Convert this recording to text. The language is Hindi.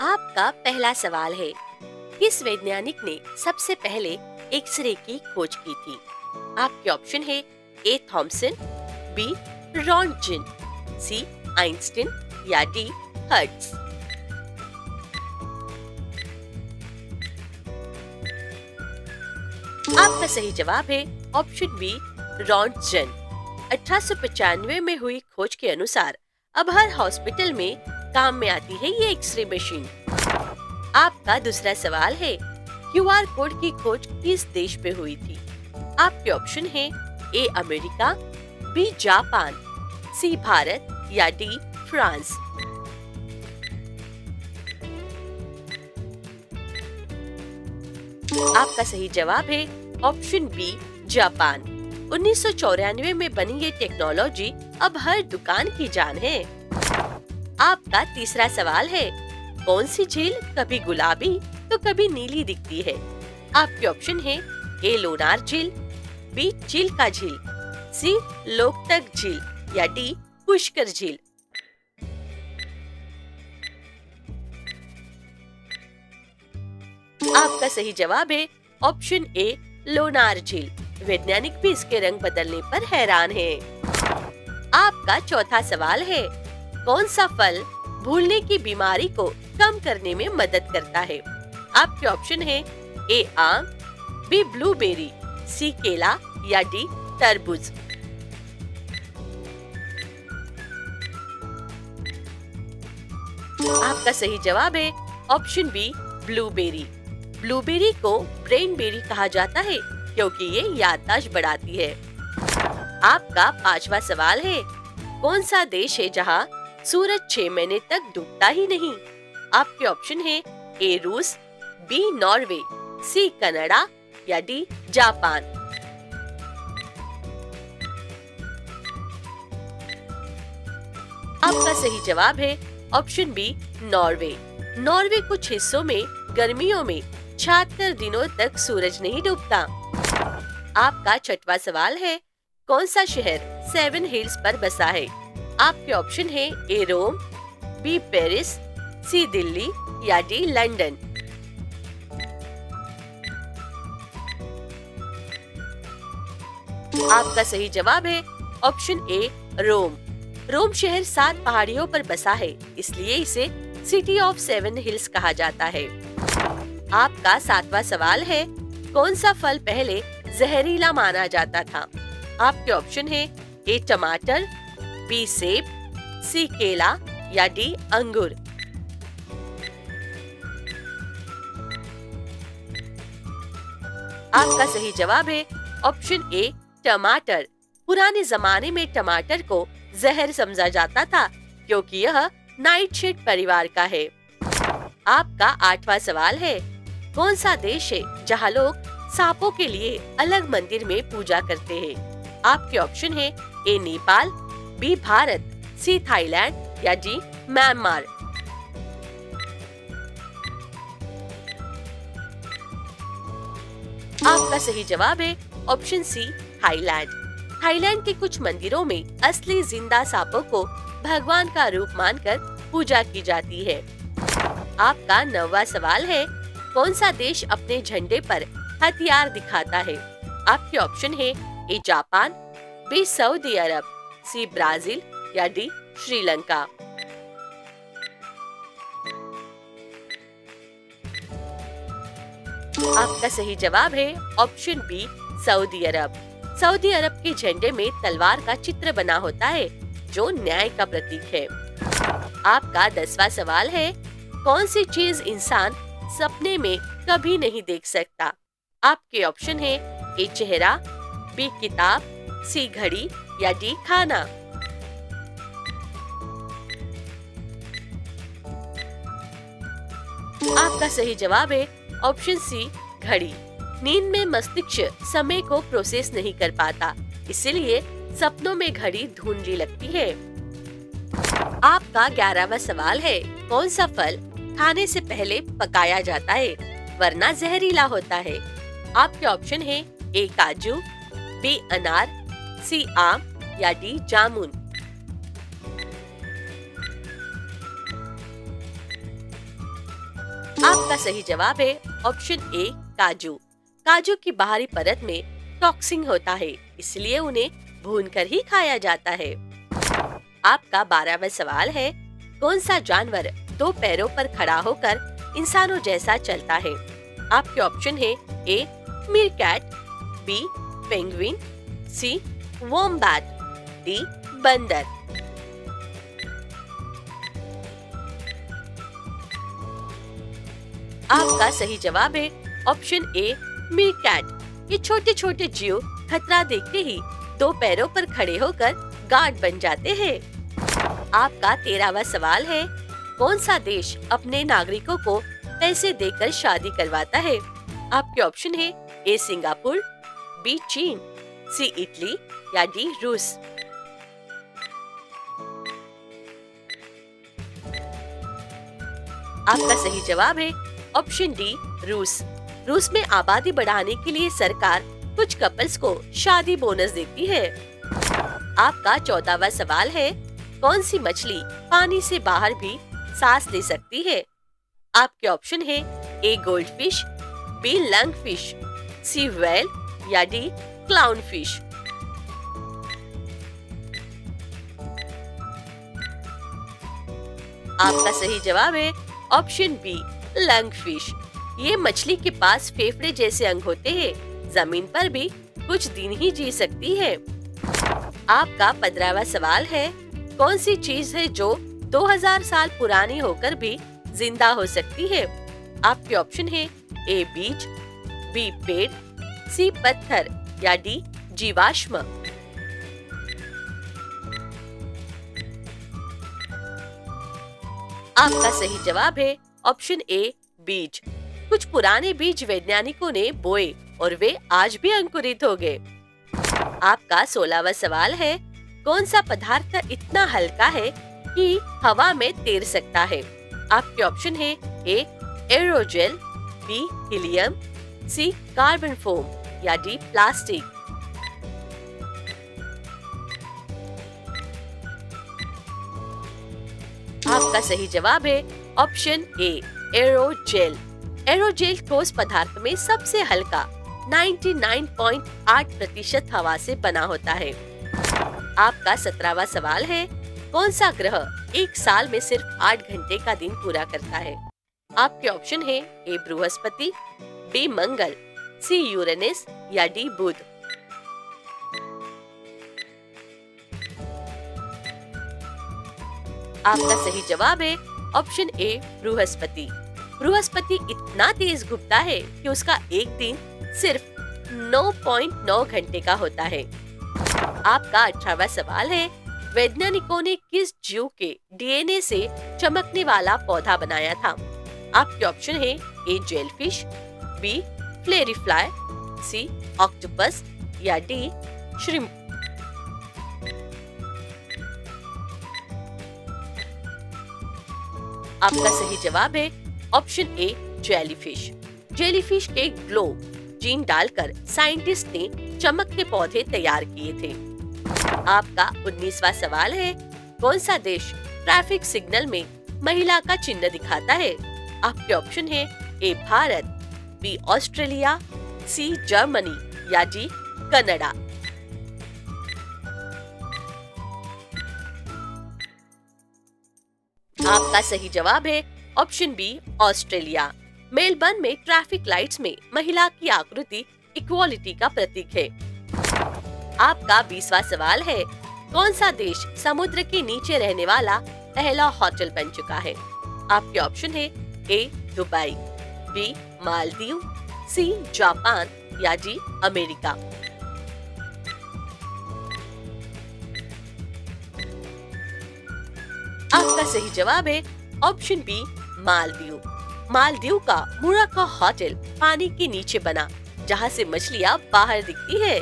आपका पहला सवाल है, किस वैज्ञानिक ने सबसे पहले एक्सरे की खोज की थी? आपके ऑप्शन है ए थॉमसन, बी रॉन्टजन, सी आइंस्टीन या डी हर्ट्ज। आपका सही जवाब है ऑप्शन बी रॉन्टजन। 1895 में हुई खोज के अनुसार अब हर हॉस्पिटल में काम में आती है ये एक्सरे मशीन। आपका दूसरा सवाल है, क्यूआर कोड की खोज किस देश पे हुई थी? आपके ऑप्शन है ए अमेरिका, बी जापान, सी भारत या डी फ्रांस। आपका सही जवाब है ऑप्शन बी जापान। 1994 में बनी ये टेक्नोलॉजी अब हर दुकान की जान है। आपका तीसरा सवाल है, कौन सी झील कभी गुलाबी तो कभी नीली दिखती है? आपके ऑप्शन है ए लोनार झील, बी चिल्का झील, सी लोकतक झील या डी पुष्कर झील। आपका सही जवाब है ऑप्शन ए लोनार झील। वैज्ञानिक भी इसके रंग बदलने पर हैरान हैं। आपका चौथा सवाल है, कौन सा फल भूलने की बीमारी को कम करने में मदद करता है? आपके ऑप्शन है ए आम, बी ब्लूबेरी, सी केला या डी तरबूज। आपका सही जवाब है ऑप्शन बी ब्लूबेरी। ब्लूबेरी को ब्रेन बेरी कहा जाता है क्योंकि ये याददाश्त बढ़ाती है। आपका पांचवा सवाल है, कौन सा देश है जहां सूरज 6 महीने तक डूबता ही नहीं? आपके ऑप्शन है ए रूस, बी नॉर्वे, सी कनाडा या डी जापान। आपका सही जवाब है ऑप्शन बी नॉर्वे। नॉर्वे कुछ हिस्सों में गर्मियों में 76 दिनों तक सूरज नहीं डूबता। आपका छठवा सवाल है, कौन सा शहर 7 हिल्स पर बसा है? आपके ऑप्शन है ए रोम, बी पेरिस, सी दिल्ली या डी लंदन। आपका सही जवाब है ऑप्शन ए रोम। रोम शहर 7 पहाड़ियों पर बसा है, इसलिए इसे सिटी ऑफ 7 हिल्स कहा जाता है। आपका सातवां सवाल है, कौन सा फल पहले जहरीला माना जाता था? आपके ऑप्शन है ए टमाटर, बी सेब, सी केला या डी अंगूर। आपका सही जवाब है ऑप्शन ए टमाटर। पुराने जमाने में टमाटर को जहर समझा जाता था क्योंकि यह नाइटशेड परिवार का है। आपका आठवां सवाल है, कौन सा देश है जहां लोग सांपों के लिए अलग मंदिर में पूजा करते हैं? आपके ऑप्शन है A Nepal, B Bharat, C Thailand या डी म्यांमार। आपका सही जवाब है ऑप्शन सी थाईलैंड। थाईलैंड के कुछ मंदिरों में असली जिंदा सांपों को भगवान का रूप मानकर पूजा की जाती है। आपका 9वां सवाल है, कौन सा देश अपने झंडे पर हथियार दिखाता है? आपके ऑप्शन है ए जापान, बी सऊदी अरब, सी ब्राजील या डी श्रीलंका। आपका सही जवाब है ऑप्शन बी सऊदी अरब। सऊदी अरब के झंडे में तलवार का चित्र बना होता है जो न्याय का प्रतीक है। आपका 10वां सवाल है, कौन सी चीज इंसान सपने में कभी नहीं देख सकता? आपके ऑप्शन है ए चेहरा, बी किताब, सी घड़ी या डी खाना। आपका सही जवाब है ऑप्शन सी घड़ी। नींद में मस्तिष्क समय को प्रोसेस नहीं कर पाता, इसीलिए सपनों में घड़ी धुंधली लगती है। आपका 11वां सवाल है, कौन सा फल खाने से पहले पकाया जाता है वरना जहरीला होता है? आपके ऑप्शन है ए काजू, बी अनार, सी आम या डी जामुन। आपका सही जवाब है ऑप्शन ए काजू। काजू की बाहरी परत में टॉक्सिन होता है, इसलिए उन्हें भूनकर ही खाया जाता है। आपका 12वां सवाल है, कौन सा जानवर 2 पैरों पर खड़ा होकर इंसानों जैसा चलता है? आपके ऑप्शन है ए मीरकैट, बी पेंगुइन, सी वॉम्बैट, डी बंदर। आपका सही जवाब है ऑप्शन ए मीरकैट। ये छोटे छोटे जीव खतरा देखते ही 2 पैरों पर खड़े होकर गार्ड बन जाते हैं। आपका 13वां सवाल है, कौन सा देश अपने नागरिकों को पैसे देकर शादी करवाता है? आपके ऑप्शन है ए सिंगापुर, बी चीन, सी इटली या डी रूस। आपका सही जवाब है ऑप्शन डी रूस। रूस में आबादी बढ़ाने के लिए सरकार कुछ कपल्स को शादी बोनस देती है। आपका 14वां सवाल है, कौन सी मछली पानी से बाहर भी सांस ले सकती है? आपके ऑप्शन है A gold fish, B lung fish, C whale या डी क्लाउन फिश। आपका सही जवाब है ऑप्शन बी लंग फिश। ये मछली के पास फेफड़े जैसे अंग होते हैं, जमीन पर भी कुछ दिन ही जी सकती है। आपका 15वां सवाल है, कौन सी चीज है जो 2000 साल पुरानी होकर भी जिंदा हो सकती है? आपके ऑप्शन है ए बीज, बी पेड़, सी पत्थर या डी जीवाश्म। आपका सही जवाब है ऑप्शन ए बीज। कुछ पुराने बीज वैज्ञानिकों ने बोए और वे आज भी अंकुरित हो गए। आपका 16वां सवाल है, कौन सा पदार्थ इतना हल्का है कि हवा में तैर सकता है? आपके ऑप्शन है ए एरोजेल, बी हीलियम, सी कार्बन फोम या डी प्लास्टिक। आपका सही जवाब है ऑप्शन ए एरोजेल। एरोजेल ठोस पदार्थ में सबसे हल्का 99.8% हवा से बना होता है। आपका 17वां सवाल है, कौन सा ग्रह एक साल में सिर्फ 8 घंटे का दिन पूरा करता है? आपके ऑप्शन है ए बृहस्पति, बी मंगल, सी यूरेनस या डी बुध। आपका सही जवाब है ऑप्शन ए बृहस्पति। बृहस्पति इतना तेज घूमता है कि उसका एक दिन सिर्फ 9.9 घंटे का होता है। आपका 18वां सवाल है, वैज्ञानिकों ने किस जीव के डीएनए से चमकने वाला पौधा बनाया था? आपके ऑप्शन है ए जेलफिश, बी फ्लेरी फ्लाई, सी ऑक्टोपस या डी श्रिम्प। आपका सही जवाब है ऑप्शन ए जेलीफिश। जेलीफिश के ग्लो जीन डालकर साइंटिस्ट ने चमकते पौधे तैयार किए थे। आपका 19वां सवाल है, कौन सा देश ट्रैफिक सिग्नल में महिला का चिन्ह दिखाता है? आपके ऑप्शन है A Bharat, B Australia, C Germany या डी कनाडा। आपका सही जवाब है ऑप्शन बी ऑस्ट्रेलिया। मेलबर्न में ट्रैफिक लाइट्स में महिला की आकृति इक्वालिटी का प्रतीक है। आपका 20वां सवाल है, कौन सा देश समुद्र के नीचे रहने वाला पहला होटल बन चुका है? आपके ऑप्शन है A Dubai, B Maldives, C Japan या डी अमेरिका। आपका सही जवाब है ऑप्शन बी मालदीव। मालदीव का मुराका होटल पानी के नीचे बना, जहां से मछलियां बाहर दिखती है।